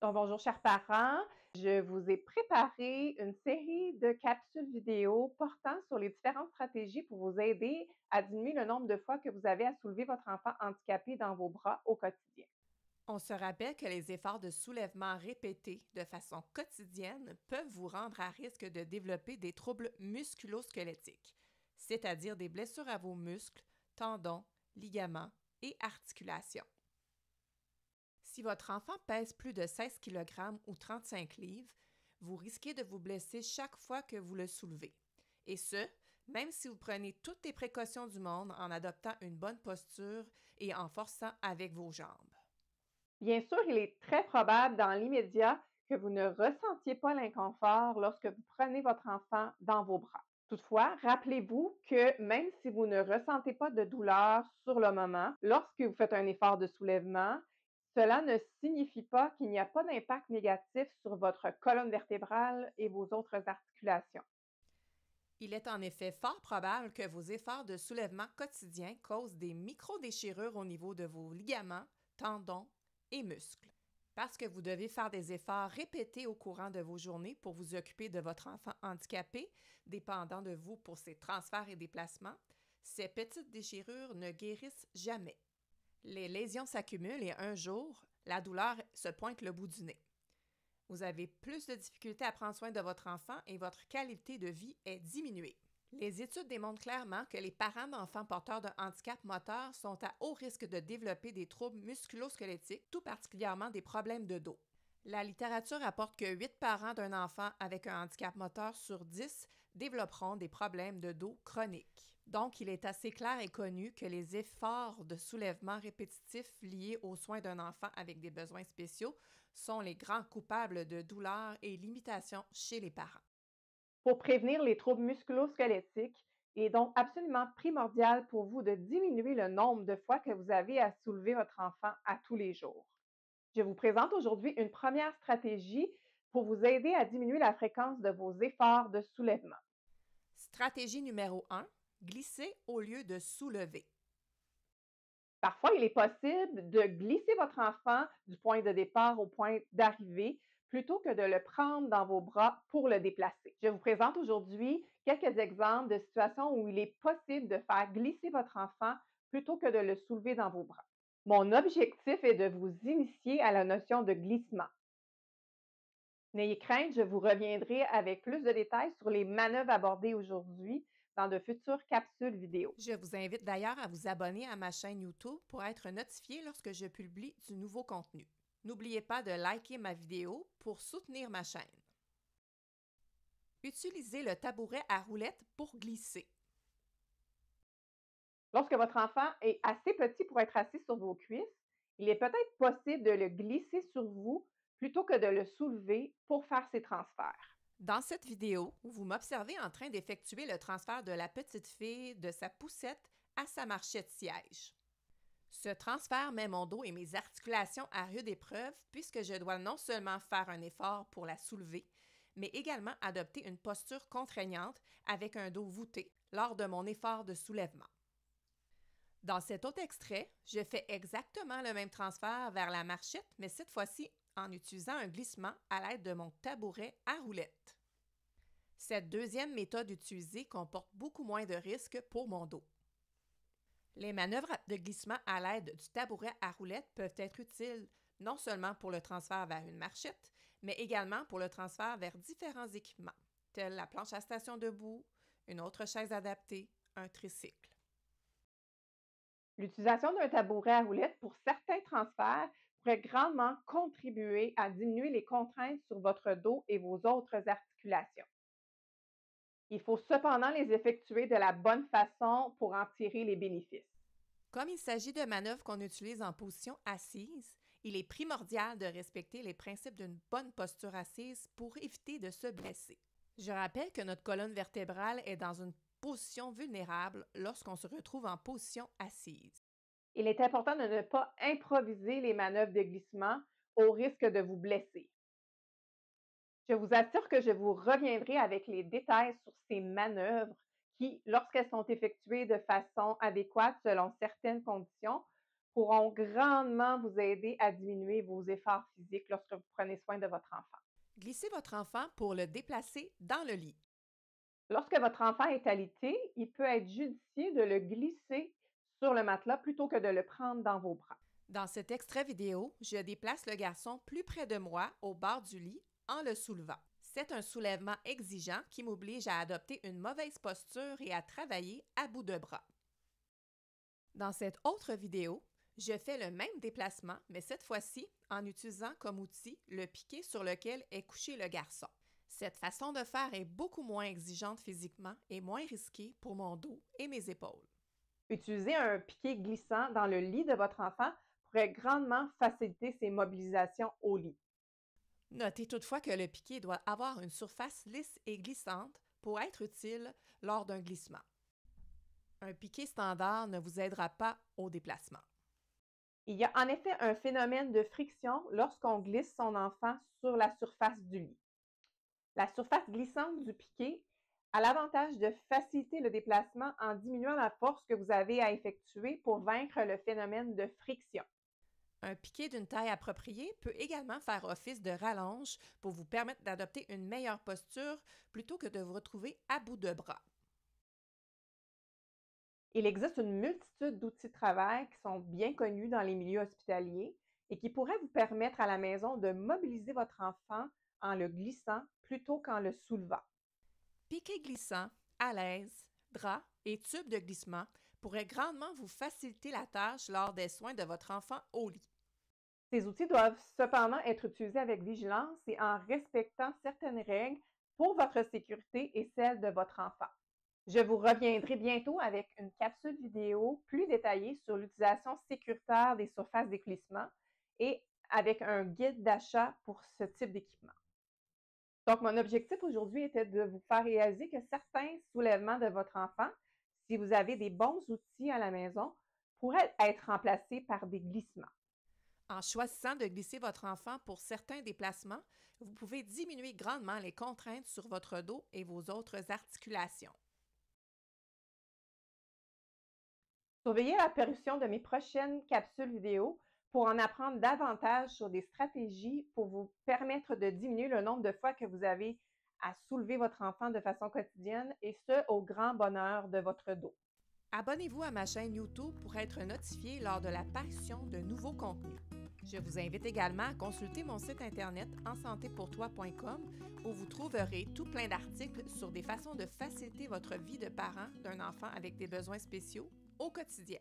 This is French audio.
Donc, bonjour, chers parents. Je vous ai préparé une série de capsules vidéo portant sur les différentes stratégies pour vous aider à diminuer le nombre de fois que vous avez à soulever votre enfant handicapé dans vos bras au quotidien. On se rappelle que les efforts de soulèvement répétés de façon quotidienne peuvent vous rendre à risque de développer des troubles musculo-squelettiques, c'est-à-dire des blessures à vos muscles, tendons, ligaments et articulations. Si votre enfant pèse plus de 16 kg ou 35 livres, vous risquez de vous blesser chaque fois que vous le soulevez. Et ce, même si vous prenez toutes les précautions du monde en adoptant une bonne posture et en forçant avec vos jambes. Bien sûr, il est très probable dans l'immédiat que vous ne ressentiez pas l'inconfort lorsque vous prenez votre enfant dans vos bras. Toutefois, rappelez-vous que même si vous ne ressentez pas de douleur sur le moment, lorsque vous faites un effort de soulèvement, cela ne signifie pas qu'il n'y a pas d'impact négatif sur votre colonne vertébrale et vos autres articulations. Il est en effet fort probable que vos efforts de soulèvement quotidiens causent des micro-déchirures au niveau de vos ligaments, tendons et muscles. Parce que vous devez faire des efforts répétés au courant de vos journées pour vous occuper de votre enfant handicapé, dépendant de vous pour ses transferts et déplacements, ces petites déchirures ne guérissent jamais. Les lésions s'accumulent et un jour, la douleur se pointe le bout du nez. Vous avez plus de difficultés à prendre soin de votre enfant et votre qualité de vie est diminuée. Les études démontrent clairement que les parents d'enfants porteurs de handicap moteur sont à haut risque de développer des troubles musculo-squelettiques, tout particulièrement des problèmes de dos. La littérature rapporte que 8 parents d'un enfant avec un handicap moteur sur 10 développeront des problèmes de dos chroniques. Donc, il est assez clair et connu que les efforts de soulèvement répétitifs liés aux soins d'un enfant avec des besoins spéciaux sont les grands coupables de douleurs et limitations chez les parents. Pour prévenir les troubles musculo-squelettiques, il est donc absolument primordial pour vous de diminuer le nombre de fois que vous avez à soulever votre enfant à tous les jours. Je vous présente aujourd'hui une première stratégie pour vous aider à diminuer la fréquence de vos efforts de soulèvement. Stratégie numéro 1, glisser au lieu de soulever. Parfois, il est possible de glisser votre enfant du point de départ au point d'arrivée plutôt que de le prendre dans vos bras pour le déplacer. Je vous présente aujourd'hui quelques exemples de situations où il est possible de faire glisser votre enfant plutôt que de le soulever dans vos bras. Mon objectif est de vous initier à la notion de glissement. N'ayez crainte, je vous reviendrai avec plus de détails sur les manœuvres abordées aujourd'hui dans de futures capsules vidéo. Je vous invite d'ailleurs à vous abonner à ma chaîne YouTube pour être notifié lorsque je publie du nouveau contenu. N'oubliez pas de liker ma vidéo pour soutenir ma chaîne. Utilisez le tabouret à roulettes pour glisser. Lorsque votre enfant est assez petit pour être assis sur vos cuisses, il est peut-être possible de le glisser sur vous plutôt que de le soulever pour faire ses transferts. Dans cette vidéo, vous m'observez en train d'effectuer le transfert de la petite fille de sa poussette à sa marchette siège. Ce transfert met mon dos et mes articulations à rude épreuve puisque je dois non seulement faire un effort pour la soulever, mais également adopter une posture contraignante avec un dos voûté lors de mon effort de soulèvement. Dans cet autre extrait, je fais exactement le même transfert vers la marchette, mais cette fois-ci en utilisant un glissement à l'aide de mon tabouret à roulettes. Cette deuxième méthode utilisée comporte beaucoup moins de risques pour mon dos. Les manœuvres de glissement à l'aide du tabouret à roulettes peuvent être utiles non seulement pour le transfert vers une marchette, mais également pour le transfert vers différents équipements, tels la planche à station debout, une autre chaise adaptée, un tricycle. L'utilisation d'un tabouret à roulettes pour certains transferts pourrait grandement contribuer à diminuer les contraintes sur votre dos et vos autres articulations. Il faut cependant les effectuer de la bonne façon pour en tirer les bénéfices. Comme il s'agit de manœuvres qu'on utilise en position assise, il est primordial de respecter les principes d'une bonne posture assise pour éviter de se blesser. Je rappelle que notre colonne vertébrale est dans une position vulnérable lorsqu'on se retrouve en position assise. Il est important de ne pas improviser les manœuvres de glissement au risque de vous blesser. Je vous assure que je vous reviendrai avec les détails sur ces manœuvres qui, lorsqu'elles sont effectuées de façon adéquate selon certaines conditions, pourront grandement vous aider à diminuer vos efforts physiques lorsque vous prenez soin de votre enfant. Glissez votre enfant pour le déplacer dans le lit. Lorsque votre enfant est alité, il peut être judicieux de le glisser sur le matelas plutôt que de le prendre dans vos bras. Dans cet extrait vidéo, je déplace le garçon plus près de moi au bord du lit en le soulevant. C'est un soulèvement exigeant qui m'oblige à adopter une mauvaise posture et à travailler à bout de bras. Dans cette autre vidéo, je fais le même déplacement, mais cette fois-ci en utilisant comme outil le piquet sur lequel est couché le garçon. Cette façon de faire est beaucoup moins exigeante physiquement et moins risquée pour mon dos et mes épaules. Utiliser un piquet glissant dans le lit de votre enfant pourrait grandement faciliter ses mobilisations au lit. Notez toutefois que le piquet doit avoir une surface lisse et glissante pour être utile lors d'un glissement. Un piquet standard ne vous aidera pas au déplacement. Il y a en effet un phénomène de friction lorsqu'on glisse son enfant sur la surface du lit. La surface glissante du piquet a l'avantage de faciliter le déplacement en diminuant la force que vous avez à effectuer pour vaincre le phénomène de friction. Un piquet d'une taille appropriée peut également faire office de rallonge pour vous permettre d'adopter une meilleure posture plutôt que de vous retrouver à bout de bras. Il existe une multitude d'outils de travail qui sont bien connus dans les milieux hospitaliers et qui pourraient vous permettre à la maison de mobiliser votre enfant en le glissant plutôt qu'en le soulevant. Piquet glissant, à l'aise, drap et tube de glissement pourraient grandement vous faciliter la tâche lors des soins de votre enfant au lit. Ces outils doivent cependant être utilisés avec vigilance et en respectant certaines règles pour votre sécurité et celle de votre enfant. Je vous reviendrai bientôt avec une capsule vidéo plus détaillée sur l'utilisation sécuritaire des surfaces de glissement et avec un guide d'achat pour ce type d'équipement. Donc, mon objectif aujourd'hui était de vous faire réaliser que certains soulèvements de votre enfant, si vous avez des bons outils à la maison, pourraient être remplacés par des glissements. En choisissant de glisser votre enfant pour certains déplacements, vous pouvez diminuer grandement les contraintes sur votre dos et vos autres articulations. Surveillez la parution de mes prochaines capsules vidéo pour en apprendre davantage sur des stratégies pour vous permettre de diminuer le nombre de fois que vous avez à soulever votre enfant de façon quotidienne et ce, au grand bonheur de votre dos. Abonnez-vous à ma chaîne YouTube pour être notifié lors de l'apparition de nouveaux contenus. Je vous invite également à consulter mon site internet ensantépourtoi.com où vous trouverez tout plein d'articles sur des façons de faciliter votre vie de parent d'un enfant avec des besoins spéciaux au quotidien.